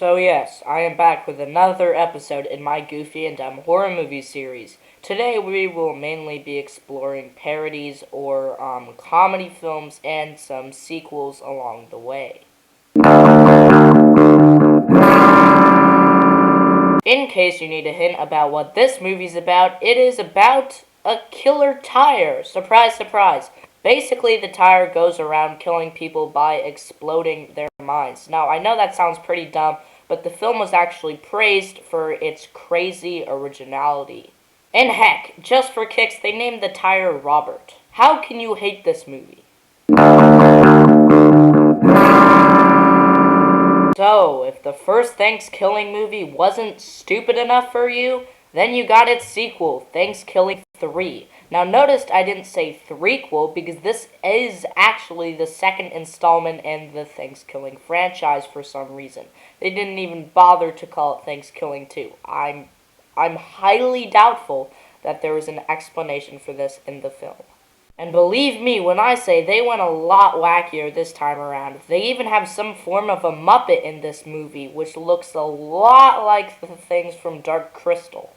So yes, I am back with another episode in my Goofy and Dumb horror movie series. Today we will mainly be exploring parodies or comedy films and some sequels along the way. In case you need a hint about what this movie's about, it is about a killer tire. Surprise, surprise. Basically, the tire goes around killing people by exploding their minds. Now, I know that sounds pretty dumb, but the film was actually praised for its crazy originality. And heck, just for kicks, they named the tire Robert. How can you hate this movie? So, if the first Thanksgiving movie wasn't stupid enough for you, then you got its sequel, Thanksgiving 3. Now notice I didn't say threequel because this is actually the second installment in the Thanksgiving franchise for some reason. They didn't even bother to call it Thanksgiving 2. I'm highly doubtful that there was an explanation for this in the film. And believe me when I say they went a lot wackier this time around. They even have some form of a Muppet in this movie, which looks a lot like the things from Dark Crystal.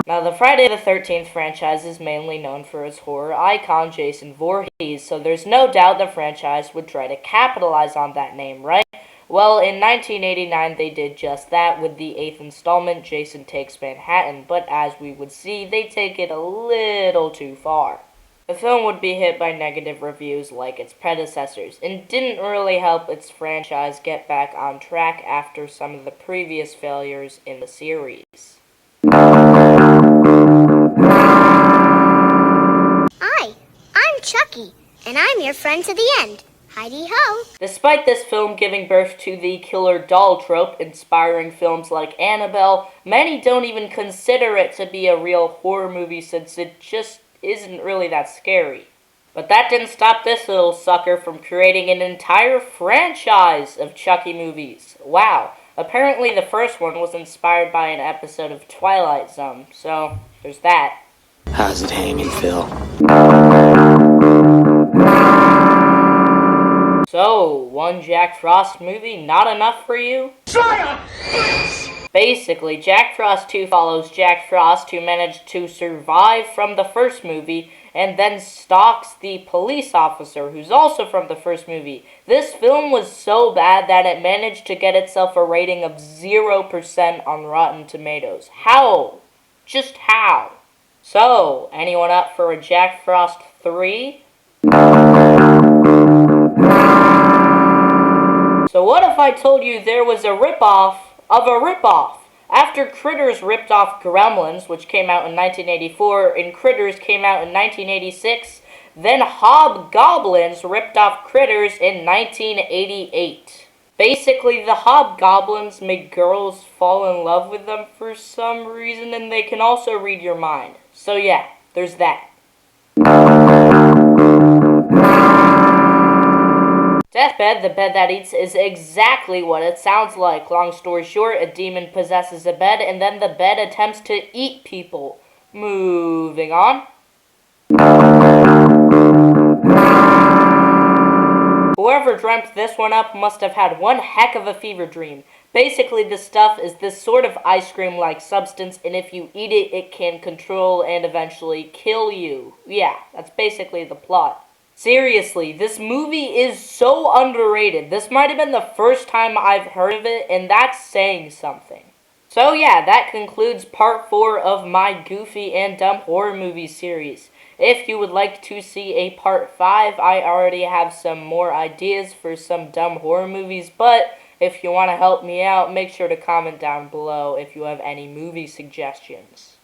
Now, the Friday the 13th franchise is mainly known for its horror icon, Jason Voorhees, so there's no doubt the franchise would try to capitalize on that name, right? Well, in 1989, they did just that with the 8th installment, Jason Takes Manhattan, but as we would see, they take it a little too far. The film would be hit by negative reviews like its predecessors, and didn't really help its franchise get back on track after some of the previous failures in the series. Hi, I'm Chucky, and I'm your friend to the end. Heidi-ho! Despite this film giving birth to the killer doll trope, inspiring films like Annabelle, many don't even consider it to be a real horror movie since it just isn't really that scary. But that didn't stop this little sucker from creating an entire franchise of Chucky movies. Wow, apparently the first one was inspired by an episode of Twilight Zone, so there's that. How's it hanging, Phil? So, one Jack Frost movie not enough for you? Basically, Jack Frost 2 follows Jack Frost, who managed to survive from the first movie and then stalks the police officer who's also from the first movie. This film was so bad that it managed to get itself a rating of 0% on Rotten Tomatoes. How? Just how? So, anyone up for a Jack Frost 3? So what if I told you there was a ripoff of a ripoff? After Critters ripped off Gremlins, which came out in 1984, and Critters came out in 1986, then Hobgoblins ripped off Critters in 1988. Basically, the Hobgoblins make girls fall in love with them for some reason, and they can also read your mind. So yeah, there's that. Deathbed, the Bed That Eats, is exactly what it sounds like. Long story short, a demon possesses a bed, and then the bed attempts to eat people. Moving on. Whoever dreamt this one up must have had one heck of a fever dream. Basically, this stuff is this sort of ice cream-like substance, and if you eat it, it can control and eventually kill you. Yeah, that's basically the plot. Seriously, this movie is so underrated. This might have been the first time I've heard of it, and that's saying something. So yeah, that concludes part 4 of my Goofy and Dumb horror movie series. If you would like to see a part 5, I already have some more ideas for some dumb horror movies, but if you want to help me out, make sure to comment down below if you have any movie suggestions.